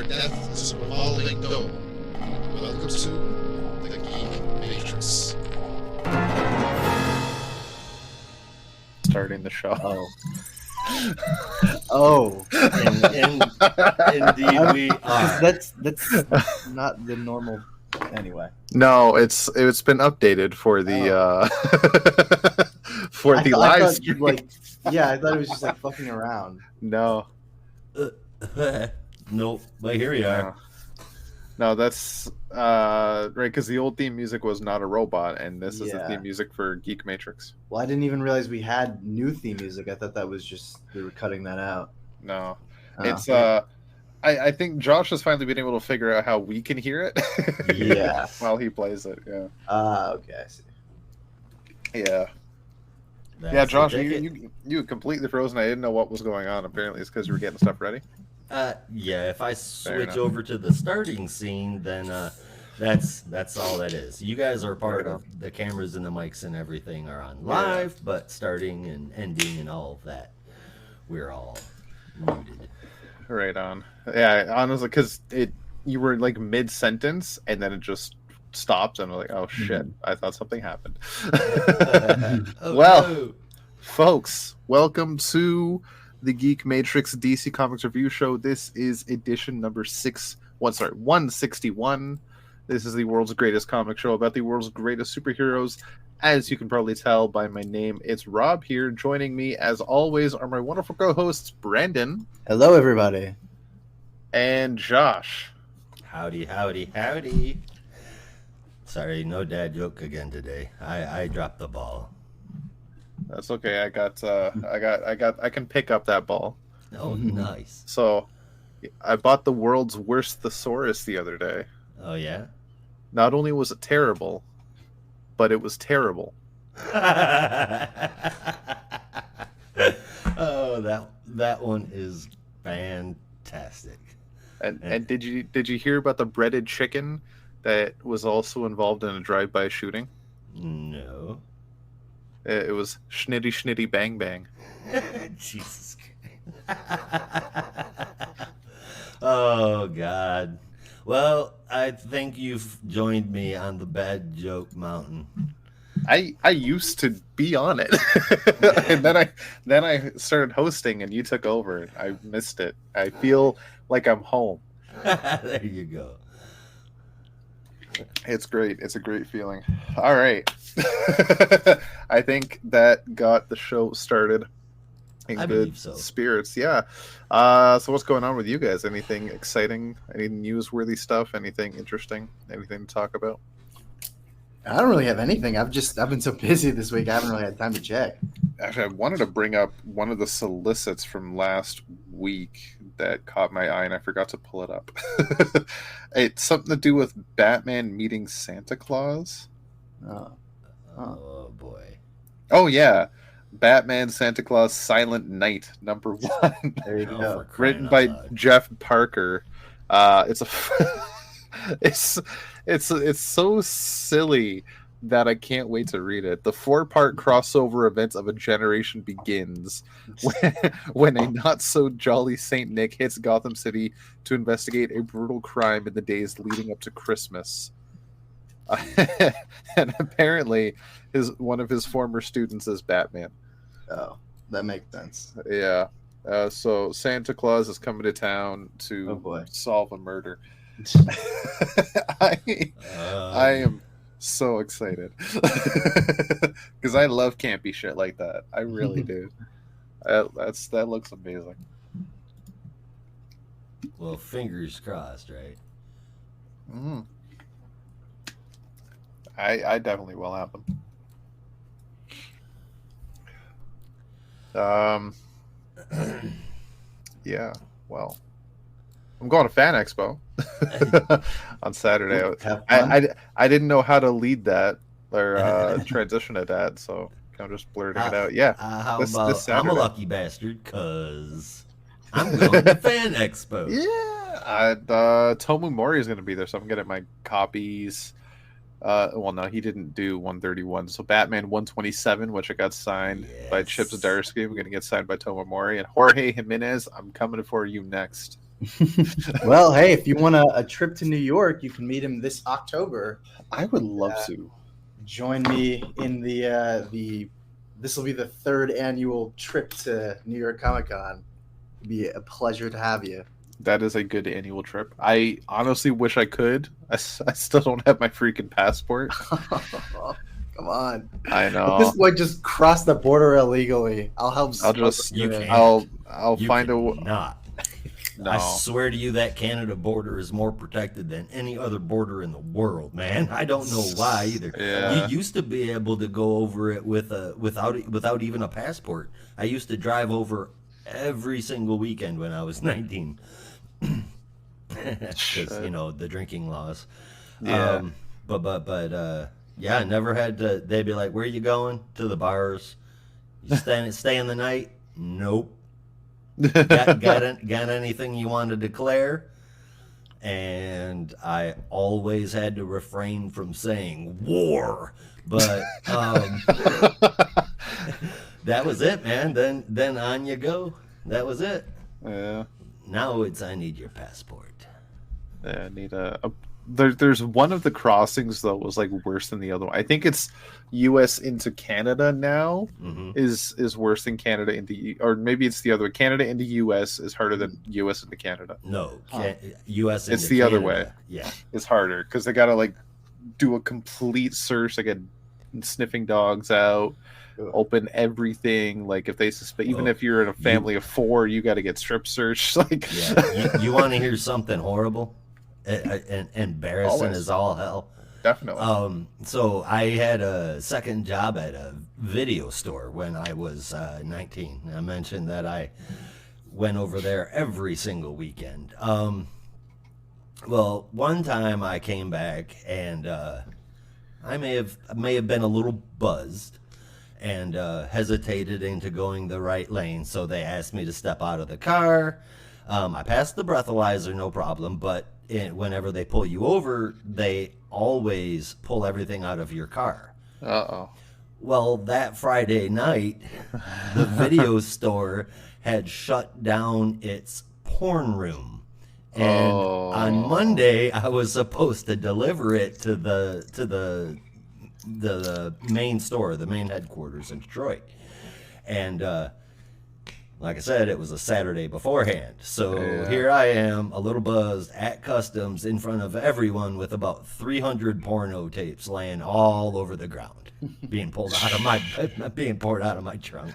where death is a revolving dome. Welcome to the Geek Matrix. Starting the show. Indeed we are. That's not the normal. Anyway, No, it's been updated for the live stream. I thought it was just like fucking around. No, Nope, but here we are. no, that's right, because the old theme music was Not a Robot, and this is the Yeah. theme music for Geek Matrix. Well, I didn't even realize we had new theme music. I thought that was just we were cutting that out. No, Oh. it's I think Josh has finally been able to figure out how we can hear it. Yeah. while he plays it. Yeah. Okay, I see. Yeah. That's Yeah, the Josh, ticket. you were completely frozen. I didn't know what was going on. Apparently, it's because you were getting stuff ready. Yeah, if I switch enough. over to the starting scene, then that's all that is. You guys are part Right of the cameras and the mics and everything are on live, but starting and ending and all of that, we're all muted. Right on. Yeah, honestly, because you were like mid sentence and then it just stopped, and I was like, oh shit, I thought something happened. Oh, Well, no. folks, welcome to the Geek Matrix DC Comics Review Show. This is edition number 161. This is the world's greatest comic show about the world's greatest superheroes. As you can probably tell by my name, it's Rob here. Joining me, as always, are my wonderful co-hosts, Brandon Hello, everybody. and Josh. Howdy, howdy, howdy. Sorry, no dad joke again today. I dropped the ball. That's okay. I can pick up that ball. Oh, nice. So, I bought the world's worst thesaurus the other day. Oh, yeah? Not only was it terrible, but it was terrible. Oh, that one is fantastic. And did you hear about the breaded chicken that was also involved in a drive-by shooting? No. It was schnitty schnitty bang bang. Jesus Christ. Oh, God. Well, I think you've joined me on the bad joke mountain. I used to be on it, and then I started hosting, and you took over. I missed it. I feel like I'm home. There you go. It's great. It's a great feeling. All right. I think that got the show started in I good believe so. spirits. Yeah. So what's going on with you guys? Anything exciting? Any newsworthy stuff? Anything interesting? Anything to talk about? I don't really have anything. I've been so busy this week. I haven't really had time to check. Actually, I wanted to bring up one of the solicits from last week that caught my eye, and I forgot to pull it up. It's something to do with Batman meeting Santa Claus. Oh, boy. Oh, yeah. Batman Santa Claus Silent Night, number 1. There you Oh, go. for crying Written out by loud. Jeff Parker. It's a it's so silly that I can't wait to read it. The 4-part crossover event of a generation begins when a not so jolly Saint Nick hits Gotham City to investigate a brutal crime in the days leading up to Christmas. And apparently one of his former students is Batman. Oh, that makes sense. Yeah. So Santa Claus is coming to town to Oh, boy. solve a murder. I am so excited because I love campy shit like that. I really do. That looks amazing. Well, fingers crossed, right? Mm. I definitely will happen. Yeah. Well, I'm going to Fan Expo on Saturday. Have fun. I didn't know how to lead that or transition to that, so I'm just blurting it out. Yeah. How This about I'm a Saturday. lucky bastard because I'm going to Fan Expo. Yeah. Tomu Mori is going to be there, so I'm getting my copies. Well, no, he didn't do 131. So Batman 127, which I got signed by Chip Yes. Zdarsky. We're going to get signed by Tomu Mori. And Jorge Jimenez, I'm coming for you next. Well, hey, if you want a trip to New York, you can meet him this October. I would love to. Join me in the. This will be the 3rd annual trip to New York Comic Con. It'd be a pleasure to have you. That is a good annual trip. I honestly wish I could. I still don't have my freaking passport. Come on. I know. At this point, just cross the border illegally. I'll help. I'll just. You can't. I'll You find a. not. No. I swear to you, that Canada border is more protected than any other border in the world, man. I don't know why either. Yeah. You used to be able to go over it without even a passport. I used to drive over every single weekend when I was 19. Because, the drinking laws. Yeah. Yeah, I never had to. They'd be like, "Where are you going?" To the bars. You staying the night? Nope. got anything you want to declare? And I always had to refrain from saying war, but that was it, man. Then on you go. That was it. Yeah. Now it's I need your passport. Yeah, I need there's one of the crossings though was like worse than the other one. I think it's U.S. into Canada now is worse than Canada into, or maybe it's the other way. Canada into U.S. is harder than U.S. into Canada. No, U.S. It's into the Canada. other way. Yeah, It's harder because they gotta like do a complete search, like sniffing dogs out, open everything. Like if they suspect, even if you're in a family of 4, you got to get strip searched. Like, yeah. You want to hear something horrible and embarrassing Always. as all hell? Definitely. So I had a second job at a video store when I was 19. I mentioned that I went over there every single weekend. Well, one time I came back and I may have been a little buzzed and hesitated into going the right lane. So they asked me to step out of the car. I passed the breathalyzer, no problem, but whenever they pull you over, they always pull everything out of your car. Uh-oh. Well, that Friday night, the video store had shut down its porn room. And on Monday, I was supposed to deliver it to the main store, the main headquarters in Detroit. And like I said, it was a Saturday beforehand. So here I am, a little buzzed at customs in front of everyone with about 300 porno tapes laying all over the ground, being poured out of my trunk.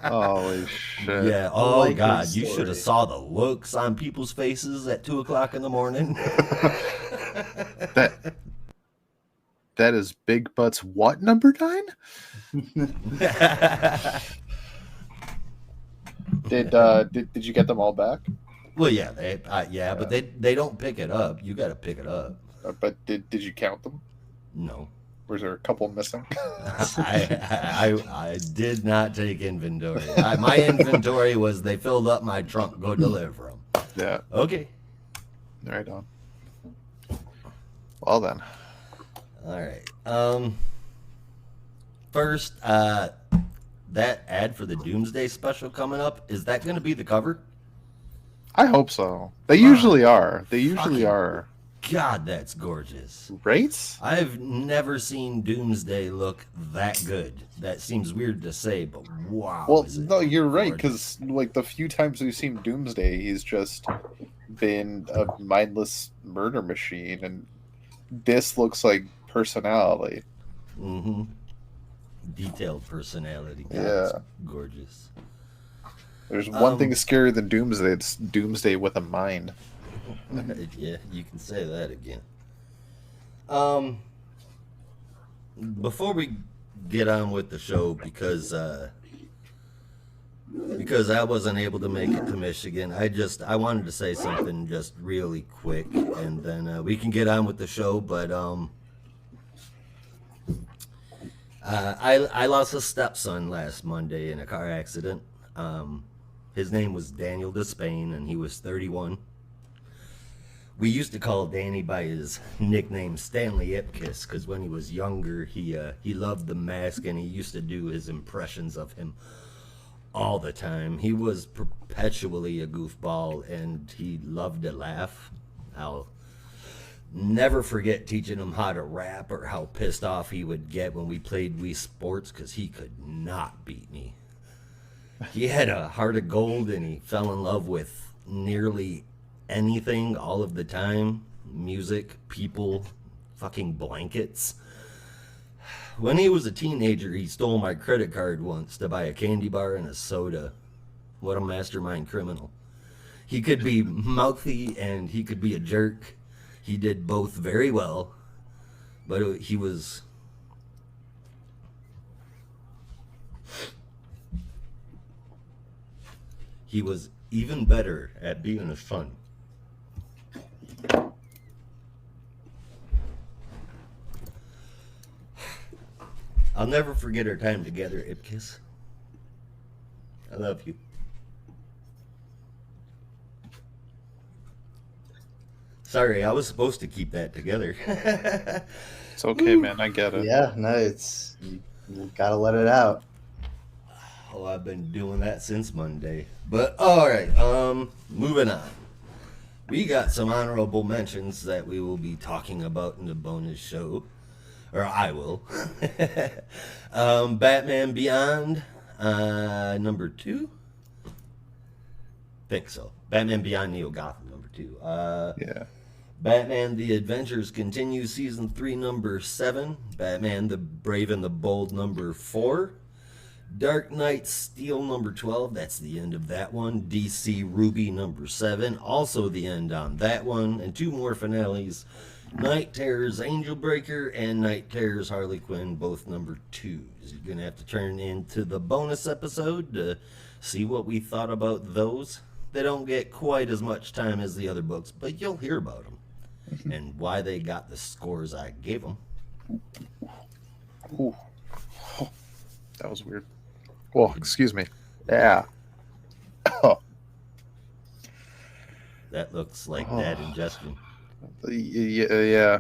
Holy shit. Yeah. Oh God, you should have saw the looks on people's faces at 2:00 in the morning. That is Big Butts what, number 9? Did you get them all back? Well, yeah, but they don't pick it up. You got to pick it up. But did you count them? No. Was there a couple missing? I did not take inventory. My inventory was they filled up my trunk. Go deliver them. Yeah. Okay. Right on. Well then. All right. First, that ad for the Doomsday special coming up, is that going to be the cover? I hope so. They usually are. They usually are. God, that's gorgeous. Right? I've never seen Doomsday look that good. That seems weird to say, but wow. Well, no, you're right, because like the few times we've seen Doomsday, he's just been a mindless murder machine, and this looks like personality. Mm-hmm. Detailed personality. God, Yeah. it's gorgeous. There's one thing scarier than Doomsday. It's Doomsday with a mind. Yeah, you can say that again. Before we get on with the show, because I wasn't able to make it to Michigan, I wanted to say something just really quick, and then we can get on with the show. But I lost a stepson last Monday in a car accident. His name was Daniel Despain, and he was 31. We used to call Danny by his nickname Stanley Ipkiss, because when he was younger, he loved The Mask, and he used to do his impressions of him all the time. He was perpetually a goofball, and he loved to laugh. I'll never forget teaching him how to rap or how pissed off he would get when we played Wii Sports, because he could not beat me. He had a heart of gold, and he fell in love with nearly anything all of the time. Music, people, fucking blankets. When he was a teenager, he stole my credit card once to buy a candy bar and a soda. What a mastermind criminal. He could be mouthy and he could be a jerk. He did both very well, but he was even better at being a fun. I'll never forget our time together, Ipkiss. I love you. Sorry, I was supposed to keep that together. It's okay, man. I get it. Yeah, no, it's you gotta let it out. Oh, I've been doing that since Monday. But all right, moving on. We got some honorable mentions that we will be talking about in the bonus show. Or I will. Batman Beyond, number 2? Think so. Batman Beyond Neo Gotham, number 2. Yeah. Batman The Adventures Continue, Season 3, number 7. Batman The Brave and the Bold, number 4. Dark Knight Steel, number 12. That's the end of that one. DC RWBY, number 7. Also the end on that one. And 2 more finales. Night Terrors Angel Breaker and Night Terrors Harley Quinn, both number 2s. You're going to have to turn into the bonus episode to see what we thought about those. They don't get quite as much time as the other books, but you'll hear about them and why they got the scores I gave them. Ooh. Oh, that was weird. Oh, excuse me. Yeah. Oh. That looks like bad ingestion. Yeah.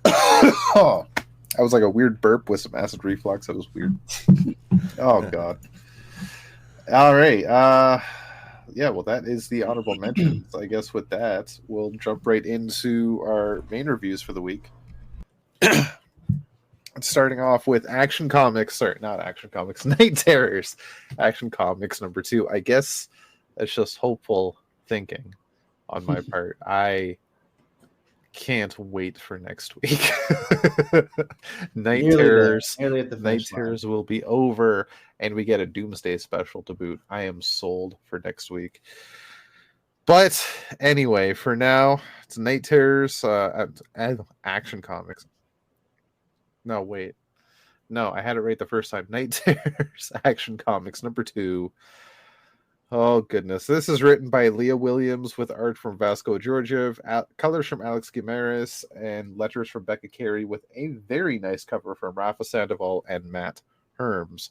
Oh, that was like a weird burp with some acid reflux. That was weird. Oh God. All right. Yeah. Well, that is the honorable mentions. I guess with that, we'll jump right into our main reviews for the week. Starting off with Action Comics, sorry, not Action Comics, Night Terrors, Action Comics number 2. I guess that's just hopeful thinking on my part. I can't wait for next week. Night Terrors will be over, and we get a Doomsday special to boot. I am sold for next week. But anyway, for now, it's Night Terrors, Action Comics. No, wait. No, I had it right the first time. Night Terrors, Action Comics number 2. Oh, goodness. This is written by Leah Williams with art from Vasco Georgiev, colors from Alex Guimaras, and letters from Becca Carey with a very nice cover from Rafa Sandoval and Matt Herms.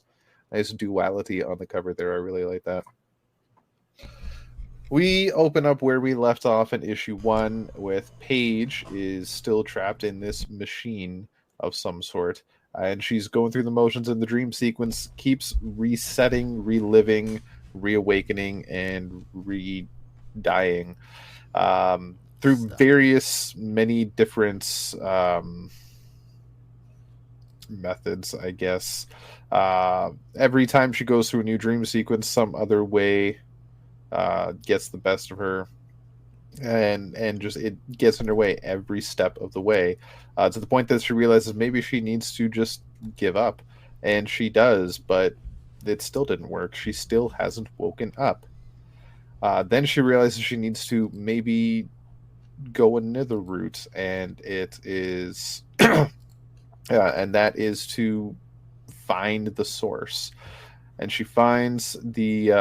Nice duality on the cover there. I really like that. We open up where we left off in issue 1 with Paige is still trapped in this machine of some sort. And she's going through the motions in the dream sequence, keeps resetting, reliving, reawakening, and re-dying through various, many different methods, I guess. Every time she goes through a new dream sequence, some other way gets the best of her. And just it gets in her way every step of the way, to the point that she realizes maybe she needs to just give up, and she does, but it still didn't work. She still hasn't woken up. Then she realizes she needs to maybe go another route, and it is and that is to find the source. And she finds the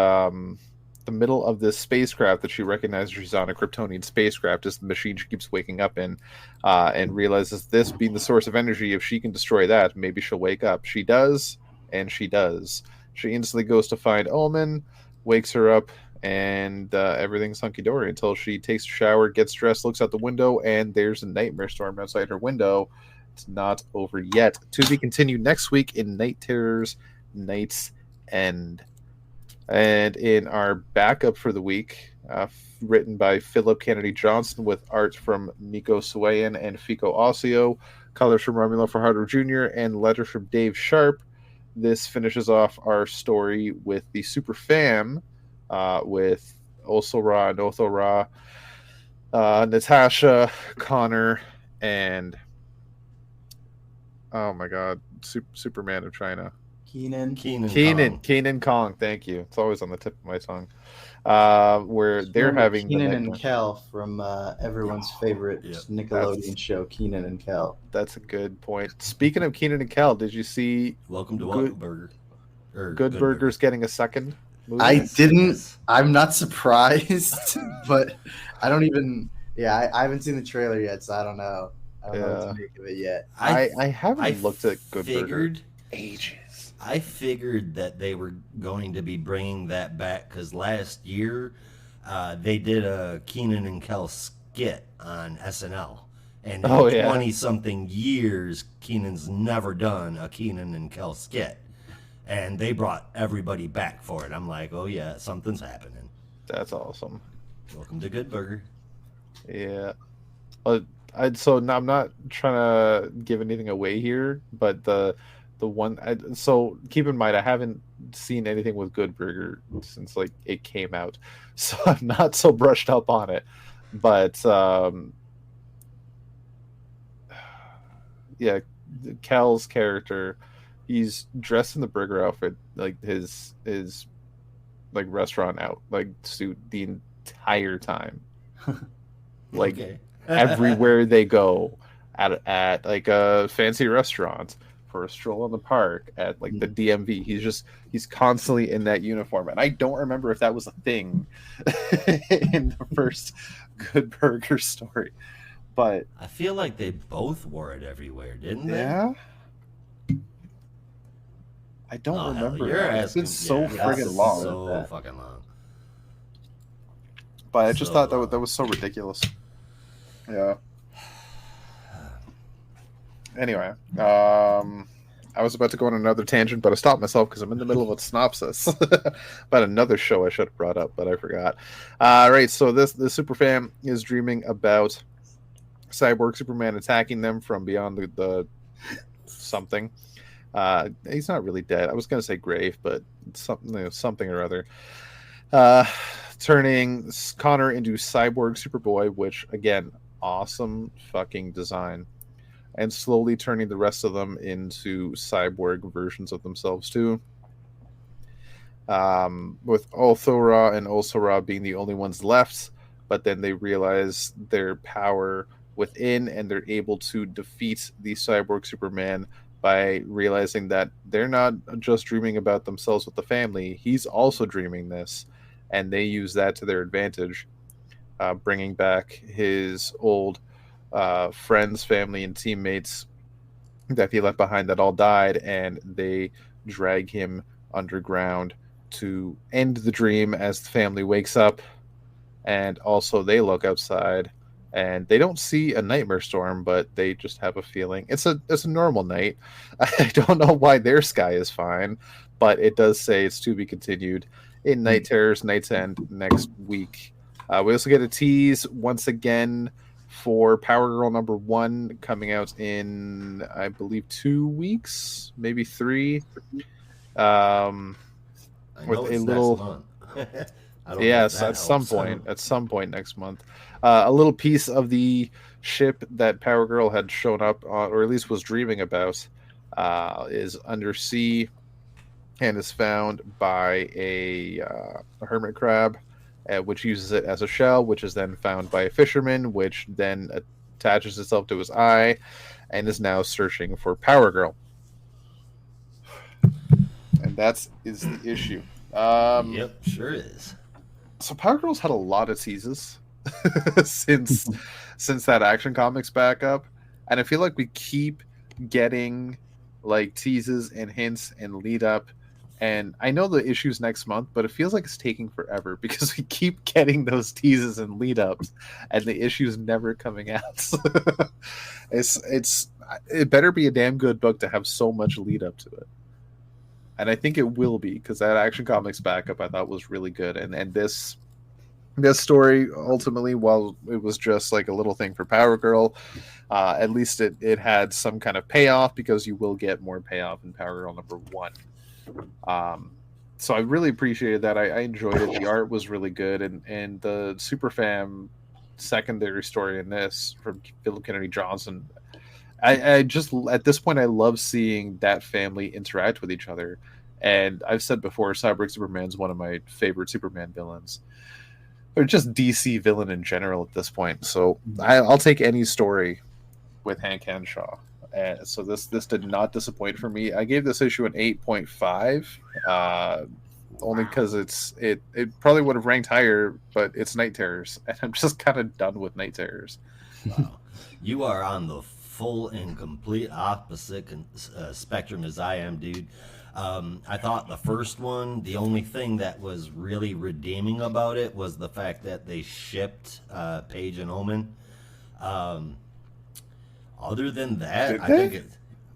middle of this spacecraft that she recognizes she's on, a Kryptonian spacecraft, is the machine she keeps waking up in, and realizes this being the source of energy, if she can destroy that, maybe she'll wake up. She does, and she does. She instantly goes to find Omen, wakes her up, and everything's hunky-dory until she takes a shower, gets dressed, looks out the window, and there's a nightmare storm outside her window. It's not over yet. To be continued next week in Night Terrors, Night's End. And in our backup for the week, written by Philip Kennedy Johnson with art from Nico Suayan and Fico Ossio, colors from Romulo Fajardo Jr., and letters from Dave Sharp. This finishes off our story with the Super Fam, with Osora and Othora, Natasha, Connor, and oh my god, Superman of China. Keenan Kong. Thank you. It's always on the tip of my tongue. Where they're having Keenan and Kel from everyone's favorite Nickelodeon show, Keenan and Kel. That's a good point. Speaking of Keenan and Kel, did you see Welcome to Welcome Burger? Good Burger's getting a second movie? I didn't. I'm not surprised, but I don't even. Yeah, I haven't seen the trailer yet, so I don't know. I don't know what to make of it yet. I haven't looked at Good Burger ages. I figured that they were going to be bringing that back because last year they did a Keenan and Kel skit on SNL. And in 20-something years, Keenan's never done a Keenan and Kel skit. And they brought everybody back for it. I'm like, oh yeah, something's happening. That's awesome. Welcome to Good Burger. Yeah. So now I'm not trying to give anything away here, but the one. So keep in mind, I haven't seen anything with Good Burger since like it came out, so I'm not so brushed up on it. But yeah, Cal's character, he's dressed in the burger outfit, like his like restaurant suit the entire time. Like everywhere they go at like a fancy restaurant, for a stroll in the park, at like the DMV, he's constantly in that uniform. And I don't remember if that was a thing in the first Good Burger story, but I feel like they both wore it everywhere, didn't they? Yeah, I don't remember. It's been so friggin' long. So fucking long. But I just thought that was so ridiculous. Yeah. Anyway, I was about to go on another tangent, but I stopped myself because I'm in the middle of a synopsis about another show I should have brought up, but I forgot. Right, so the Superfam is dreaming about Cyborg Superman attacking them from beyond the something. He's not really dead. I was going to say grave, but something or other. Turning Connor into Cyborg Superboy, which, again, awesome fucking design. And slowly turning the rest of them into cyborg versions of themselves, too. With Othora and Osora being the only ones left, but then they realize their power within, and they're able to defeat the Cyborg Superman by realizing that they're not just dreaming about themselves with the family. He's also dreaming this, and they use that to their advantage, bringing back his old friends, family, and teammates that he left behind that all died, and they drag him underground to end the dream as the family wakes up. And also they look outside and they don't see a nightmare storm, but they just have a feeling it's a normal night. I don't know why their sky is fine, but it does say it's to be continued in Night Terrors Night's End next week. We also get a tease once again for Power Girl #1 coming out in, I believe, 2 weeks, maybe 3. With a little, yes, at some point next month, a little piece of the ship that Power Girl had shown up on, or at least was dreaming about, is undersea and is found by a hermit crab, which uses it as a shell, which is then found by a fisherman, which then attaches itself to his eye and is now searching for Power Girl. And that is the issue. Yep, sure is. So Power Girl's had a lot of teases since that Action Comics backup, and I feel like we keep getting like teases and hints and lead up. And I know the issue's next month, but it feels like it's taking forever because we keep getting those teases and lead ups, and the issue's never coming out. It better be a damn good book to have so much lead up to it. and I think it will be, because that Action Comics backup I thought was really good, and this story ultimately, while it was just like a little thing for Power Girl, at least it had some kind of payoff, because you will get more payoff in Power Girl #1. So I really appreciated that. I enjoyed it. The art was really good, and the Super Fam secondary story in this from Philip Kennedy Johnson, I just, at this point, I love seeing that family interact with each other. And I've said before, Cyborg Superman's one of my favorite Superman villains, or just DC villain in general at this point. So I'll take any story with Hank Henshaw. So this did not disappoint for me. I gave this issue an 8.5, only because it probably would have ranked higher, but it's Night Terrors, and I'm just kind of done with Night Terrors. Wow. You are on the full and complete opposite spectrum as I am, dude. I thought the first one, the only thing that was really redeeming about it was the fact that they shipped Paige and Omen. Other than that, Did I they? think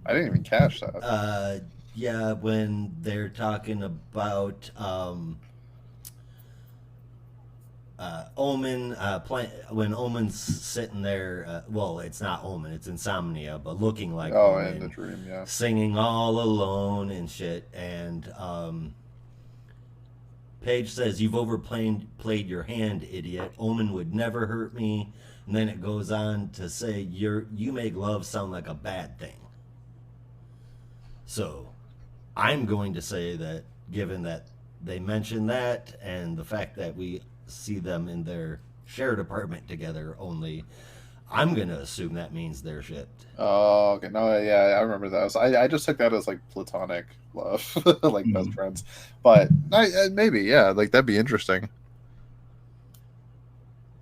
I didn't even catch that. yeah, when they're talking about Omen, when Omen's sitting there, well, it's not Omen, it's Insomnia, but looking like Omen, in the dream, yeah. singing all alone and shit, and Paige says, "You've overplayed your hand, idiot. Omen would never hurt me." And then it goes on to say, "You make love sound like a bad thing." So I'm going to say that, given that they mention that and the fact that we see them in their shared apartment together only, I'm going to assume that means they're shipped. Oh, okay. No, yeah, I remember that. I just took that as like platonic love, like best friends. But maybe, yeah, like that'd be interesting.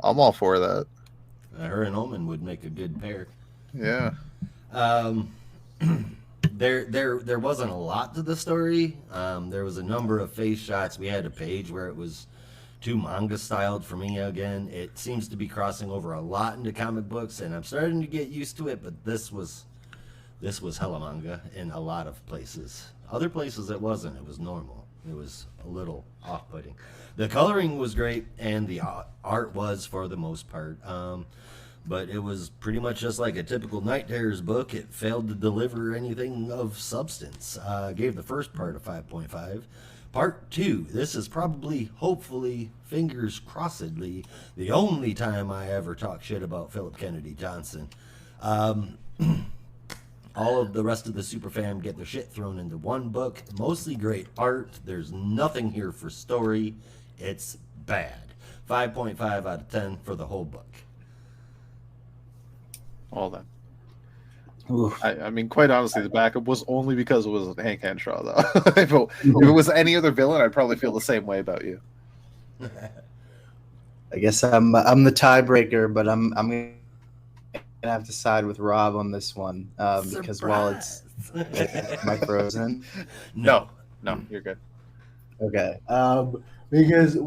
I'm all for that. Her and Omen would make a good pair. Yeah. There wasn't a lot to the story. There was a number of face shots. We had a page where it was too manga styled for me again. It seems to be crossing over a lot into comic books, and I'm starting to get used to it, but this was hella manga in a lot of places. Other places it wasn't. It was normal. It was a little off-putting. The coloring was great, and the art was, for the most part. But it was pretty much just like a typical Night Terrors book. It failed to deliver anything of substance. Gave the first part a 5.5. Part 2, this is probably, hopefully, fingers crossedly, the only time I ever talk shit about Philip Kennedy Johnson. All of the rest of the super fam get their shit thrown into one book. Mostly great art. There's nothing here for story. It's bad. 5.5 out of 10 for the whole book. All that. I mean, quite honestly, the backup was only because it was Hank Henshaw, though. If it was any other villain, I'd probably feel the same way about you. I guess I'm the tiebreaker, but I'm gonna have to side with Rob on this one because while it's my Frozen. No, you're good. Okay. Because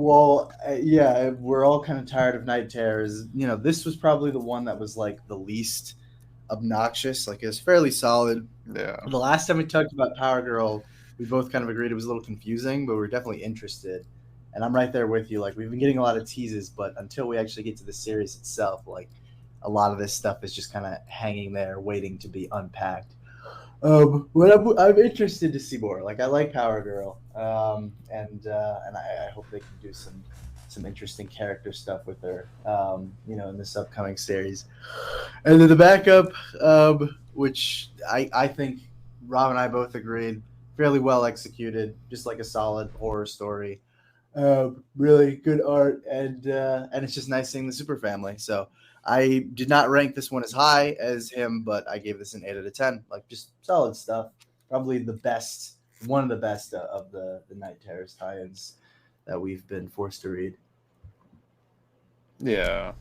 yeah, we're all kind of tired of Night Terrors. You know, this was probably the one that was like the least obnoxious. Like, it was fairly solid. Yeah. The last time we talked about Power Girl, we both kind of agreed it was a little confusing, but we were definitely interested. And I'm right there with you. Like, we've been getting a lot of teases, but until we actually get to the series itself, like, a lot of this stuff is just kind of hanging there, waiting to be unpacked. But I'm interested to see more. Like, I like Power Girl, and I hope they can do some interesting character stuff with her, in this upcoming series. And then the backup, which I think Rob and I both agreed, fairly well executed, just like a solid horror story. Really good art, and it's just nice seeing the Super Family. So I did not rank this one as high as him, but I gave this an 8 out of 10. Like, just solid stuff. Probably the best, one of the best of the Night Terrors tie-ins that we've been forced to read. Yeah,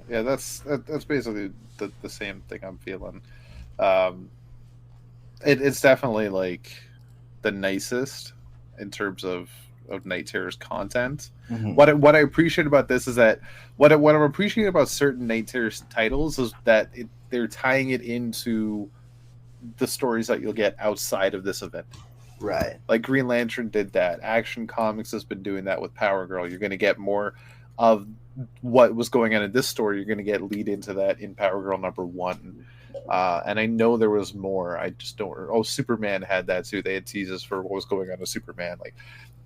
that's basically the same thing I'm feeling. It's definitely like the nicest in terms of Night Terror's content. Mm-hmm. What I appreciate about this is that what I'm appreciating about certain Night Terror's titles is that they're tying it into the stories that you'll get outside of this event. Right. Like Green Lantern did that. Action Comics has been doing that with Power Girl. You're going to get more of what was going on in this story. You're going to get lead into that in Power Girl #1. And I know there was more. I just don't. Oh, Superman had that too. They had teases for what was going on with Superman.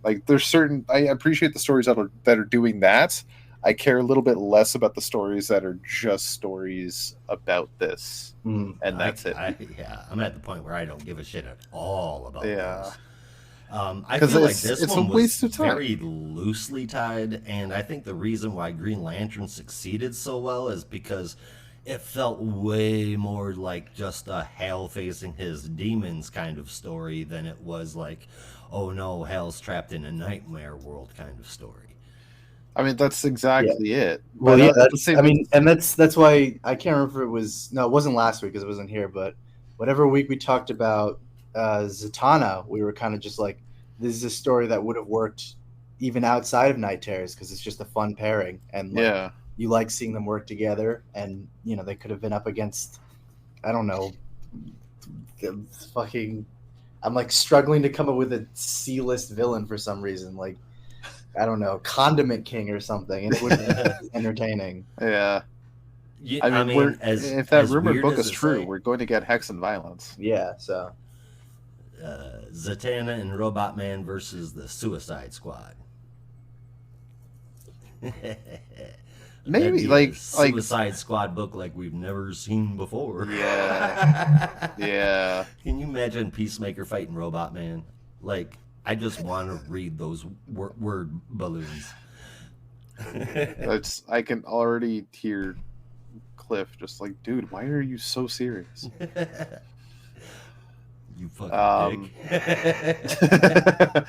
Like there's certain. I appreciate the stories that are doing that. I care a little bit less about the stories that are just stories about this, and that's it. I'm at the point where I don't give a shit at all about those. I 'Cause feel like it's this a one waste was of time. very loosely tied, and I think the reason why Green Lantern succeeded so well is because it felt way more like just a Hal facing his demons kind of story than it was like, oh no, Hal's trapped in a nightmare world kind of story. I mean, that's exactly it. Well, But yeah, at the that's, same- I mean, and that's why I can't remember if it was, no, it wasn't last week because it wasn't here, but whatever week we talked about Zatanna, we were kind of just like, this is a story that would have worked even outside of Night Terrors because it's just a fun pairing, and like, you like seeing them work together, and you know they could have been up against, I don't know, fucking. I'm like struggling to come up with a C-list villain for some reason, like I don't know, Condiment King or something, and it would be entertaining. Yeah. Yeah, I mean, if that rumored book is true, we're going to get hex and violence. Yeah, so Zatanna and Robot Man versus the Suicide Squad. Maybe like Suicide Squad book like we've never seen before. Yeah. Yeah. Can you imagine Peacemaker fighting Robot Man? Like, I just want to read those word balloons. I can already hear Cliff just like, dude, why are you so serious? You fucking dick.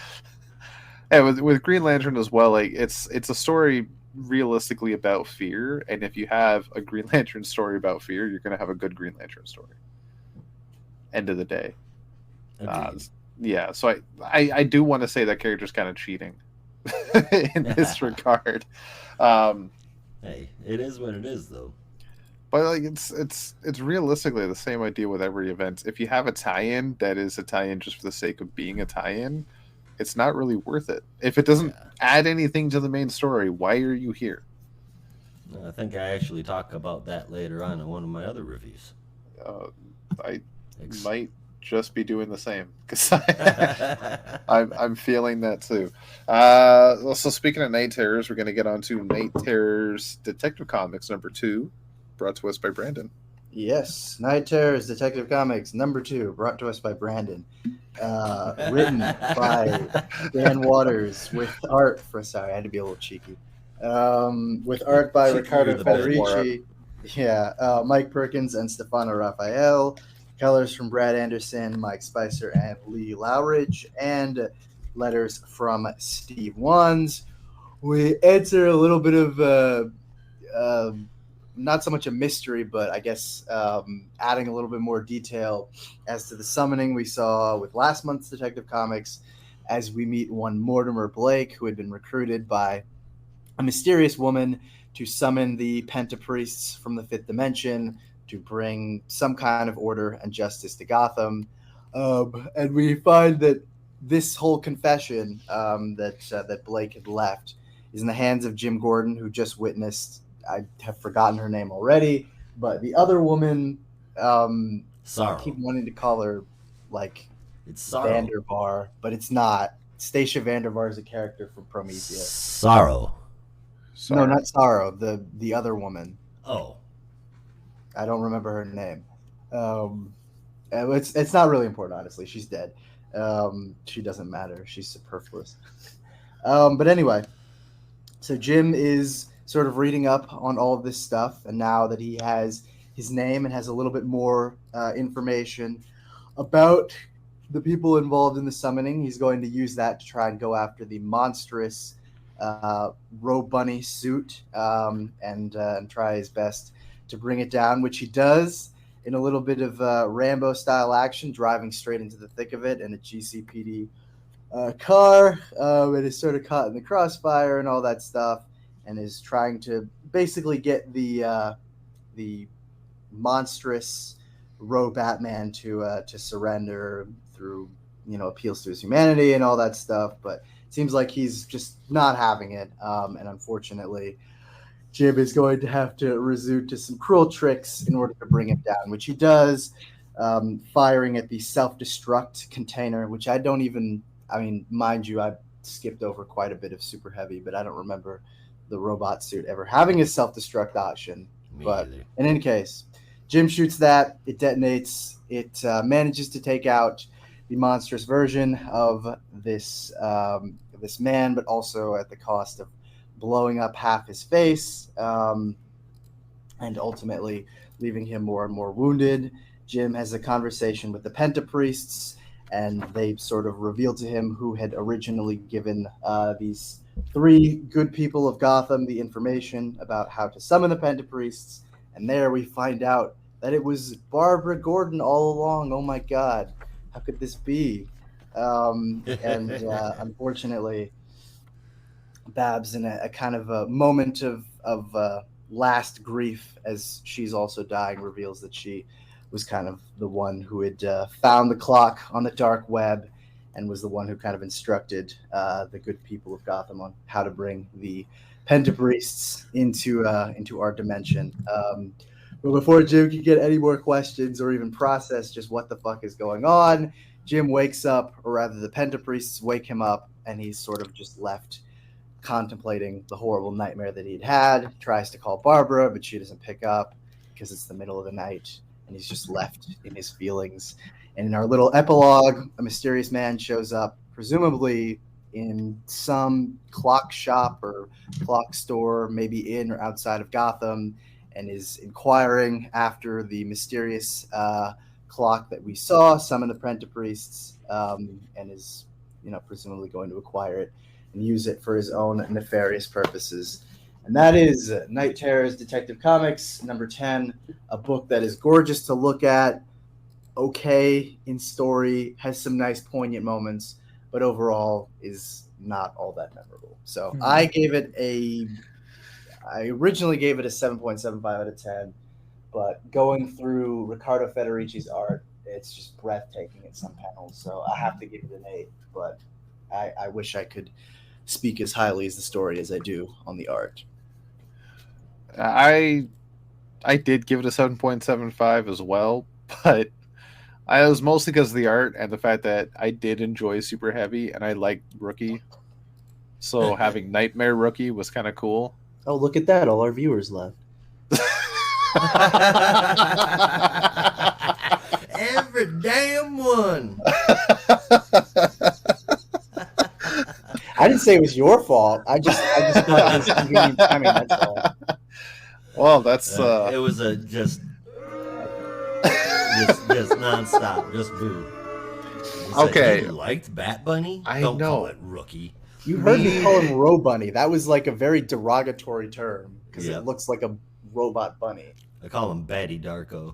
And with Green Lantern as well, like it's a story realistically about fear, and if you have a Green Lantern story about fear, you're going to have a good Green Lantern story. End of the day. Yeah, so I do want to say that character's kind of cheating in this regard. Hey, it is what it is, though. But like it's realistically the same idea with every event. If you have a tie-in that is a tie-in just for the sake of being a tie-in, it's not really worth it. If it doesn't add anything to the main story, why are you here? I think I actually talk about that later on in one of my other reviews. I might just be doing the same because I'm feeling that too. So speaking of Night Terrors, we're going to get on to Night Terrors Detective Comics #2, brought to us by Brandon. Yes, Night Terrors Detective Comics #2, brought to us by Brandon. Written by Dan Waters with art for, sorry, I had to be a little cheeky. With art by Riccardo Federici, Mike Perkins and Stefano Raphael. Colors from Brad Anderson, Mike Spicer, and Lee Lowridge, and letters from Steve Wands. We answer a little bit of not so much a mystery, but I guess adding a little bit more detail as to the summoning we saw with last month's Detective Comics, as we meet one Mortimer Blake, who had been recruited by a mysterious woman to summon the Pentapriests from the Fifth Dimension to bring some kind of order and justice to Gotham. And we find that this whole confession that Blake had left is in the hands of Jim Gordon, who just witnessed, I have forgotten her name already, but the other woman, Sorrow. I keep wanting to call her like it's Sorrow. Vandervar, but it's not. Stacia Vandervar is a character from Prometheus. Sorrow. No, not Sorrow. The other woman. Oh. I don't remember her name. It's not really important, honestly. She's dead. She doesn't matter. She's superfluous. But anyway, so Jim is sort of reading up on all of this stuff, and now that he has his name and has a little bit more information about the people involved in the summoning, he's going to use that to try and go after the monstrous Robe Bunny suit and try his best to bring it down, which he does in a little bit of Rambo-style action, driving straight into the thick of it in a GCPD car. It is sort of caught in the crossfire and all that stuff, and is trying to basically get the monstrous Batman to surrender through appeals to his humanity and all that stuff. But it seems like he's just not having it. And unfortunately, Jim is going to have to resort to some cruel tricks in order to bring him down, which he does, firing at the self-destruct container, which mind you, I skipped over quite a bit of Super Heavy, but I don't remember the robot suit ever having a self-destruct option. But in any case, Jim shoots that, it detonates, it manages to take out the monstrous version of this man, but also at the cost of blowing up half his face, and ultimately leaving him more and more wounded. Jim has a conversation with the Pentapriests, and they sort of reveal to him who had originally given these 3 good people of Gotham the information about how to summon the Pentapriests. And there we find out that it was Barbara Gordon all along. Oh my God, how could this be? Unfortunately, Babs, in a kind of a moment of last grief as she's also dying, reveals that she was kind of the one who had found the clock on the dark web and was the one who kind of instructed the good people of Gotham on how to bring the Pentapriests into our dimension. But before Jim can get any more questions or even process just what the fuck is going on, Jim wakes up, or rather the Pentapriests wake him up, and he's sort of just left contemplating the horrible nightmare that he'd had. Tries to call Barbara, but she doesn't pick up because it's the middle of the night, and he's just left in his feelings. And in our little epilogue, a mysterious man shows up, presumably in some clock shop or clock store, maybe in or outside of Gotham, and is inquiring after the mysterious clock that we saw summon the Pentapriests, and is, presumably going to acquire it and use it for his own nefarious purposes. And that is Night Terrors Detective Comics number 10, a book that is gorgeous to look at, okay in story, has some nice poignant moments, but overall is not all that memorable. So I originally gave it a 7.75 out of 10, but going through Riccardo Federici's art, it's just breathtaking in some panels. So I have to give it an 8, but I wish I could speak as highly as the story as I do on the art. I did give it a 7.75 as well, but I was mostly because of the art and the fact that I did enjoy Super Heavy and I liked Rookie. So having Nightmare Rookie was kind of cool. Oh, look at that. All our viewers left. Every damn one. I didn't say it was your fault. I just thought it was convenient timing. That's all. Well, that's it was just nonstop, just boo. Okay. You liked Bat Bunny? I Don't know. call it Rookie. You heard me call him Ro Bunny. That was like a very derogatory term because Yeah. it looks like a robot bunny. I call him Batty Darko.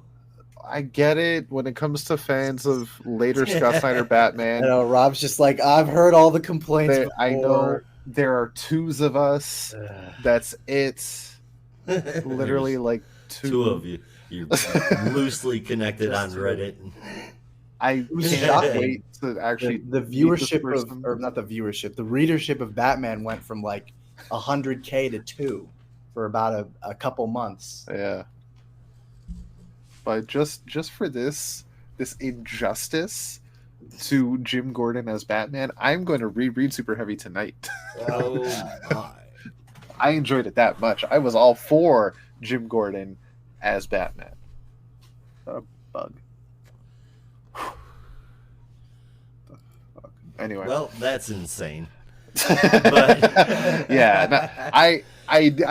I get it when it comes to fans of later Scott Snyder Batman. I know Rob's just like, I've heard all the complaints before. I know there are 2s of us. That's it. Literally like 2 of you. You're loosely connected on Reddit. I can't wait to actually the viewership of, or not the viewership, the readership of Batman went from like 100K to 2 for about a couple months. Yeah. But just for this injustice to Jim Gordon as Batman, I'm going to reread Super Heavy tonight. Oh my. I enjoyed it that much. I was all for Jim Gordon as Batman. A bug. Anyway. Well, that's insane. But yeah, I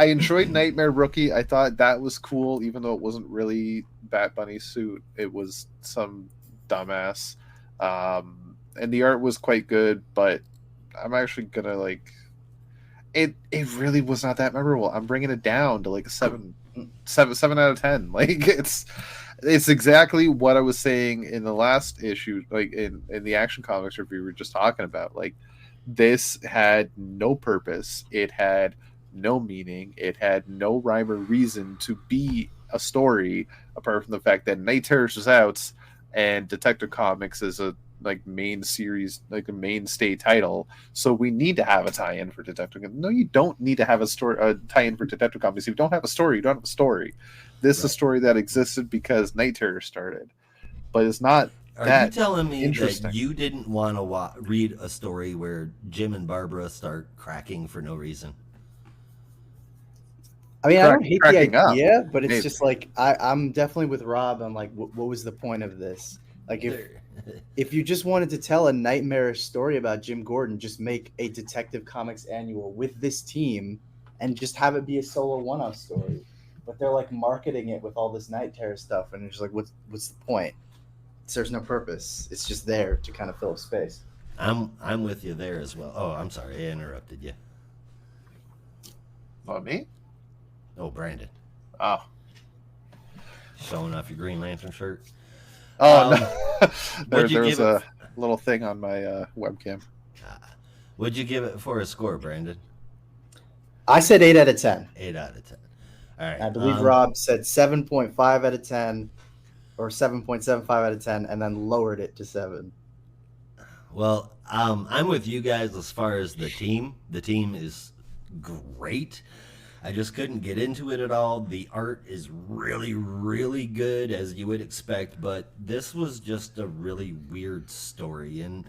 enjoyed Nightmare Rookie. I thought that was cool, even though it wasn't really Bat Bunny suit. It was some dumbass. And the art was quite good, but I'm actually gonna like it really was not that memorable. I'm bringing it down to like a 7 out of 10. Like it's exactly what I was saying in the last issue, like in the Action Comics review we were just talking about. Like this had no purpose, it had no meaning, it had no rhyme or reason to be a story apart from the fact that Night Terrors was out and Detective Comics is a like main series, like a mainstay title. So we need to have a tie-in for Detective. No, you don't need to have a tie-in for Detective Comics. If you don't have a story, you don't have a story. This is a story that existed because Night Terror started, but it's not. Are you telling me that you didn't want to read a story where Jim and Barbara start cracking for no reason? I mean, I don't hate the idea, but it's just like I'm definitely with Rob on like what was the point of this? Like if you just wanted to tell a nightmarish story about Jim Gordon, just make a Detective Comics annual with this team and just have it be a solo one-off story. But they're like marketing it with all this Night Terror stuff, and it's just like, what's the point? There's no purpose. It's just there to kind of fill space. I'm with you there as well. Oh, I'm sorry, I interrupted you. What, me? Oh, Brandon. Oh. Showing off your Green Lantern shirt. Oh, no. there was a little thing on my webcam. What'd you give it for a score, Brandon? I said 8 out of 10. 8 out of 10. All right. I believe Rob said 7.5 out of 10 or 7.75 out of 10 and then lowered it to 7. Well, I'm with you guys as far as the team. The team is great. I just couldn't get into it at all. The art is really, really good, as you would expect, but this was just a really weird story. And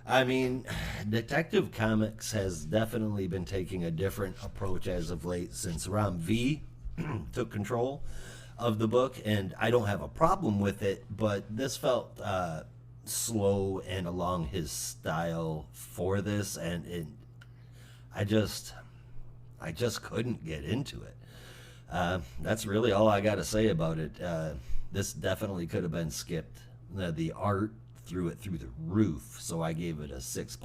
I mean, Detective Comics has definitely been taking a different approach as of late since RWBY took control of the book, and I don't have a problem with it, but this felt slow and along his style for this, and I just couldn't get into it. That's really all I got to say about it. This definitely could have been skipped. The art threw it through the roof, so I gave it a 6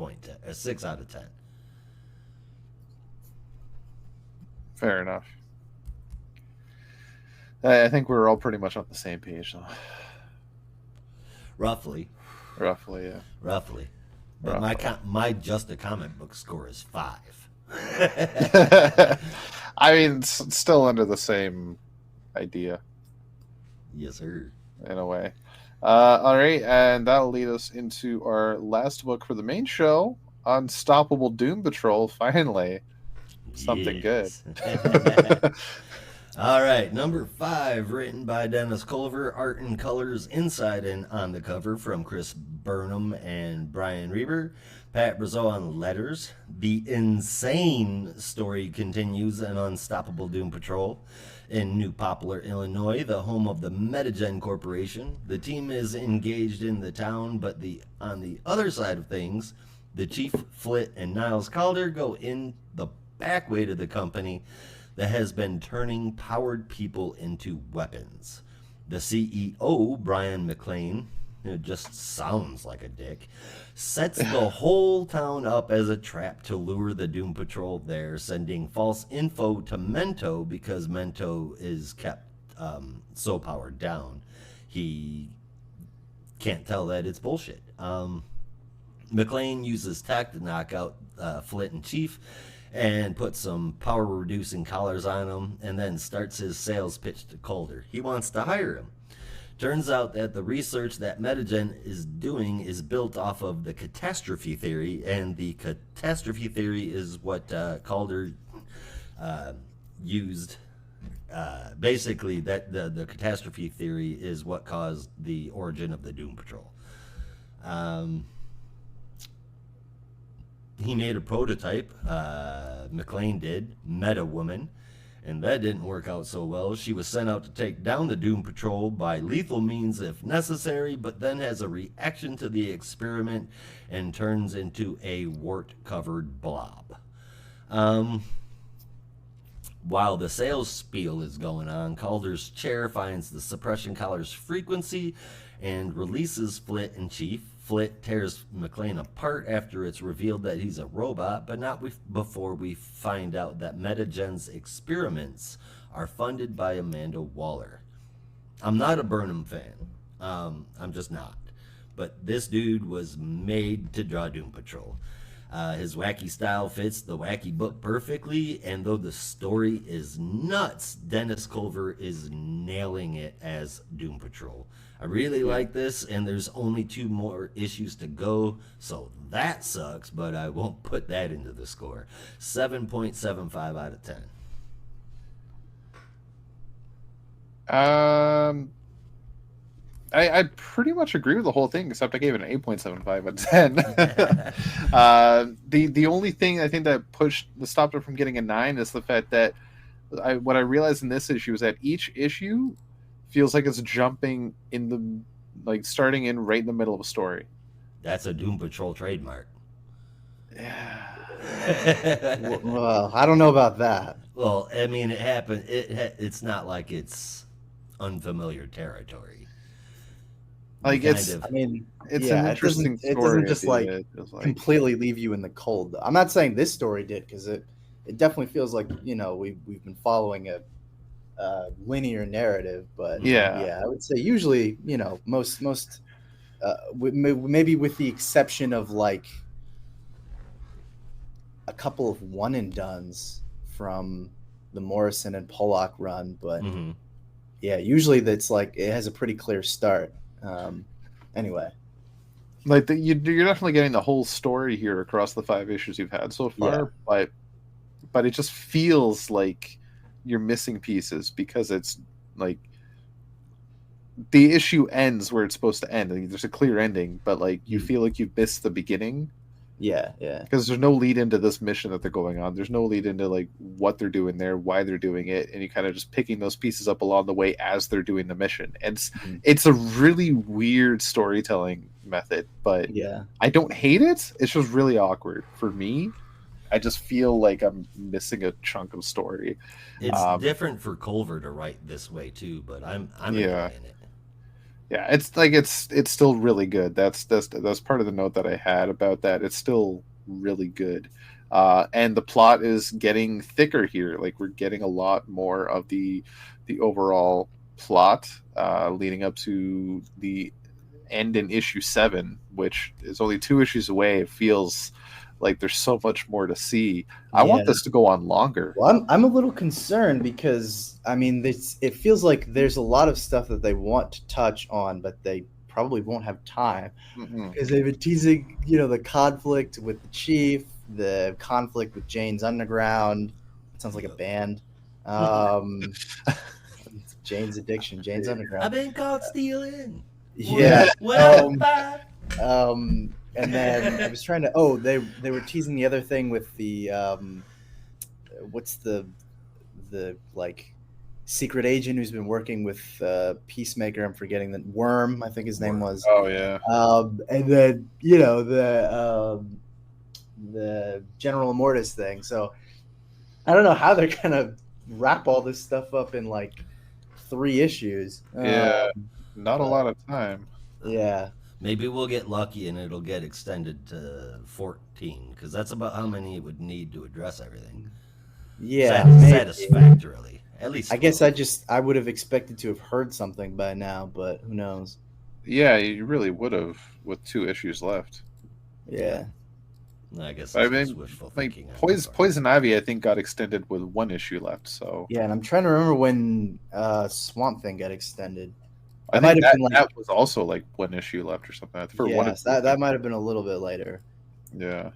out of 10. Fair enough. I think we're all pretty much on the same page, though. Roughly, yeah. Roughly. But my just a comic book score is 5. I mean, it's still under the same idea. Yes, sir. In a way. All right, and that'll lead us into our last book for the main show, Unstoppable Doom Patrol. Finally, something good. All right, number 5, written by Dennis Culver, art and colors inside and on the cover from Chris Burnham and Brian Reber, Pat Brazeau on letters. The insane story continues in Unstoppable Doom Patrol. In New Poplar, Illinois, the home of the Metagen Corporation. The team is engaged in the town, but on the other side of things, the Chief, Flit, and Niles Calder go in the back way to the company that has been turning powered people into weapons. The CEO, Brian McLean, who just sounds like a dick, sets the whole town up as a trap to lure the Doom Patrol there, sending false info to Mento because Mento is kept so powered down. He can't tell that it's bullshit. McLean uses tech to knock out Flit and Chief and put some power-reducing collars on him, and then starts his sales pitch to Calder. He wants to hire him. Turns out that the research that Metagen is doing is built off of the catastrophe theory, and the catastrophe theory is what Calder used. Basically, that the catastrophe theory is what caused the origin of the Doom Patrol. He made a prototype, McLean did, Meta Woman, and that didn't work out so well. She was sent out to take down the Doom Patrol by lethal means if necessary, but then has a reaction to the experiment and turns into a wart-covered blob. While the sales spiel is going on, Calder's chair finds the suppression collar's frequency and releases Flit and Chief. Flit tears McLean apart after it's revealed that he's a robot, but not before we find out that Metagen's experiments are funded by Amanda Waller. I'm not a Burnham fan. I'm just not. But this dude was made to draw Doom Patrol. His wacky style fits the wacky book perfectly, and though the story is nuts, Dennis Culver is nailing it as Doom Patrol. I really like this, and there's only 2 more issues to go, so that sucks, but I won't put that into the score. 7.75 out of 10. I pretty much agree with the whole thing, except I gave it an 8.75 out of 10. The only thing I think that stopped it from getting a 9 is the fact that what I realized in this issue is that each issue feels like it's jumping in starting in right in the middle of a story. That's a Doom Patrol trademark. Yeah. Well, I don't know about that. Well, I mean, it happened. It's not like it's unfamiliar territory. Like it's an interesting story. It doesn't just completely leave you in the cold. I'm not saying this story did, because it definitely feels like we've been following a linear narrative. But I would say usually most maybe with the exception of like a couple of one and dones from the Morrison and Pollock run, but usually that's like it has a pretty clear start. Anyway, like you're definitely getting the whole story here across the 5 issues you've had so far, but it just feels like you're missing pieces, because it's like the issue ends where it's supposed to end. I mean, there's a clear ending, but like you feel like you've missed the beginning. Yeah. Because there's no lead into this mission that they're going on. There's no lead into like what they're doing there, why they're doing it, and you kind of just picking those pieces up along the way as they're doing the mission. And it's a really weird storytelling method, but I don't hate it. It's just really awkward for me. I just feel like I'm missing a chunk of story. It's different for Culver to write this way too, but I'm enjoying it. Yeah, it's like it's still really good. That's part of the note that I had about that. It's still really good, and the plot is getting thicker here. Like we're getting a lot more of the overall plot leading up to the end in issue 7, which is only 2 issues away. It feels like there's so much more to see. I want this to go on longer. Well, I'm a little concerned because I mean, it feels like there's a lot of stuff that they want to touch on, but they probably won't have time because they've been teasing, the conflict with the chief, the conflict with Jane's Underground. It sounds like a band. Jane's Addiction, Jane's Underground. I've been caught stealing. Yeah. And then I was trying to. They were teasing the other thing with the what's the like secret agent who's been working with Peacemaker. I'm forgetting that Worm. I think his name was. Oh yeah. And then the General Immortus thing. So I don't know how they're gonna wrap all this stuff up in like 3 issues. Not a lot of time. Yeah. Maybe we'll get lucky and it'll get extended to 14, because that's about how many it would need to address everything. Yeah, satisfactorily. At least. I guess I would have expected to have heard something by now, but who knows? Yeah, you really would have with 2 issues left. Yeah. I guess that's wishful thinking. Poison Ivy, I think, got extended with 1 issue left. So yeah, and I'm trying to remember when Swamp Thing got extended. I think that was also like 1 issue left or something. That might have been a little bit later. Yeah.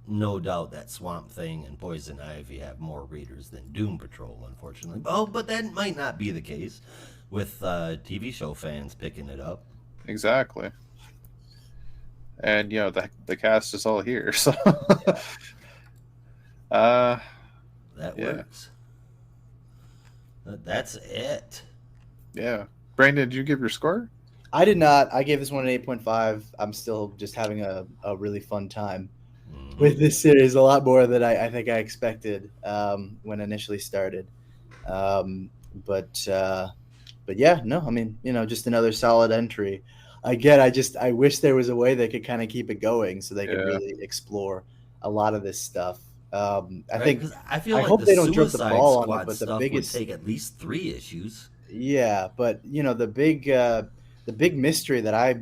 No doubt that Swamp Thing and Poison Ivy have more readers than Doom Patrol, unfortunately. Oh, but that might not be the case with TV show fans picking it up. Exactly. And the cast is all here, so that works. That's it. Yeah. Brandon, did you give your score? I did not. I gave this one an 8.5. I'm still just having a really fun time with this series, a lot more than I think I expected when initially started. But yeah, no, I mean, just another solid entry. Again, I wish there was a way they could kind of keep it going so they could really explore a lot of this stuff. I hope they don't drop the ball on it, but the biggest would take at least 3 issues. Yeah, but the big mystery that I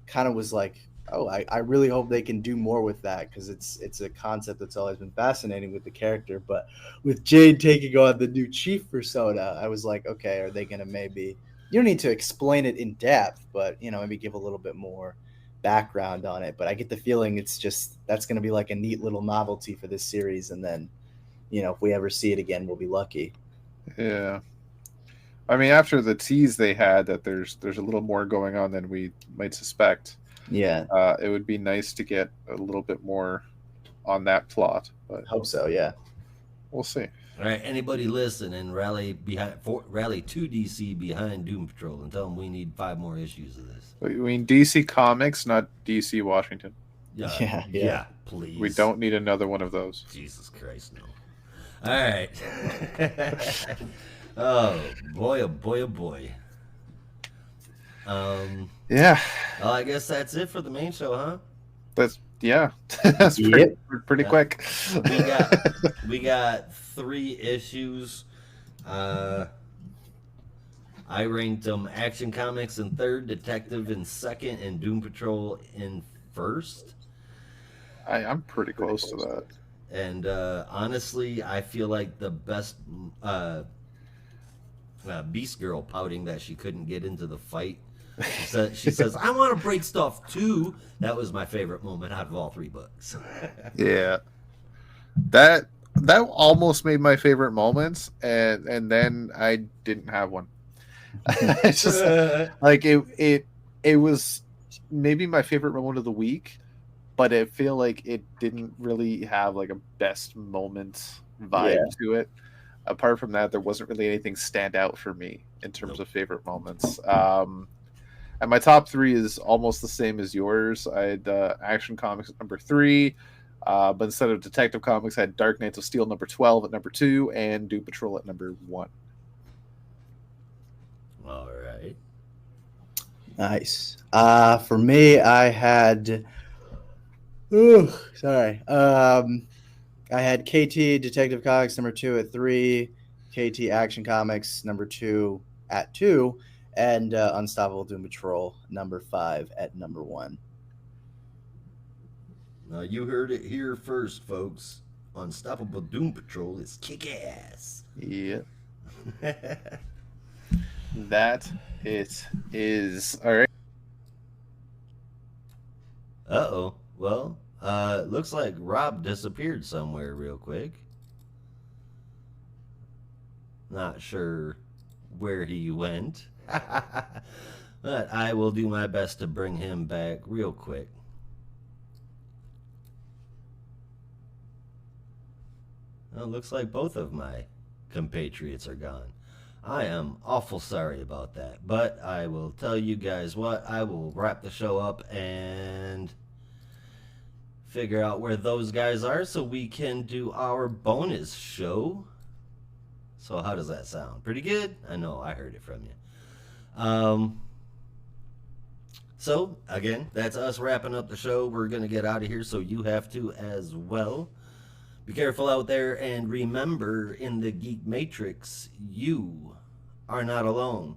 kind of was like, Oh, I really hope they can do more with that because it's a concept that's always been fascinating with the character. But with Jade taking on the new chief persona, I was like, okay, are they going to maybe? You don't need to explain it in depth, but maybe give a little bit more background on it. But I get the feeling it's just that's going to be like a neat little novelty for this series, and then if we ever see it again, we'll be lucky. Yeah. I mean, after the tease they had that there's a little more going on than we might suspect. Yeah, it would be nice to get a little bit more on that plot, but hope so. Yeah, we'll see. All right, anybody listen and rally to DC behind Doom Patrol and tell them we need 5 more issues of this. We mean DC Comics, not DC Washington. Yeah, please. We don't need another one of those. Jesus Christ, no. All right. Oh boy, oh boy, oh boy. Yeah. Well, I guess that's it for the main show, huh? That's pretty quick. We got 3 issues. I ranked them Action Comics in 3rd, Detective in 2nd, and Doom Patrol in 1st. I'm pretty close to that. And honestly, I feel like the best Beast Girl pouting that she couldn't get into the fight. She says, I want to break stuff too. That was my favorite moment out of all 3 books. Yeah. That almost made my favorite moments, and then I didn't have one. It's just like it was maybe my favorite moment of the week, but I feel like it didn't really have like a best moment vibe to it. Apart from that, there wasn't really anything stand out for me in terms of favorite moments. And my top 3 is almost the same as yours. I had Action Comics at number 3, but instead of Detective Comics, I had Dark Knights of Steel number 12 at number 2, and Doom Patrol at number 1. All right. Nice. For me, I had. Sorry. I had KT Detective Comics number 2 at 3, KT Action Comics number 2 at 2, and Unstoppable Doom Patrol number 5 at number 1. Now you heard it here first, folks. Unstoppable Doom Patrol is kick-ass. Yeah. That it is. All right. Uh-oh. Well, looks like Rob disappeared somewhere real quick. Not sure where he went. But I will do my best to bring him back real quick. Well, looks like both of my compatriots are gone. I am awful sorry about that, but I will tell you guys what, I will wrap the show up and figure out where those guys are so we can do our bonus show. So how does that sound? Pretty good? I know, I heard it from you. So, again, that's us wrapping up the show. We're going to get out of here, so you have to as well. Be careful out there, and remember, in the Geek Matrix, you are not alone.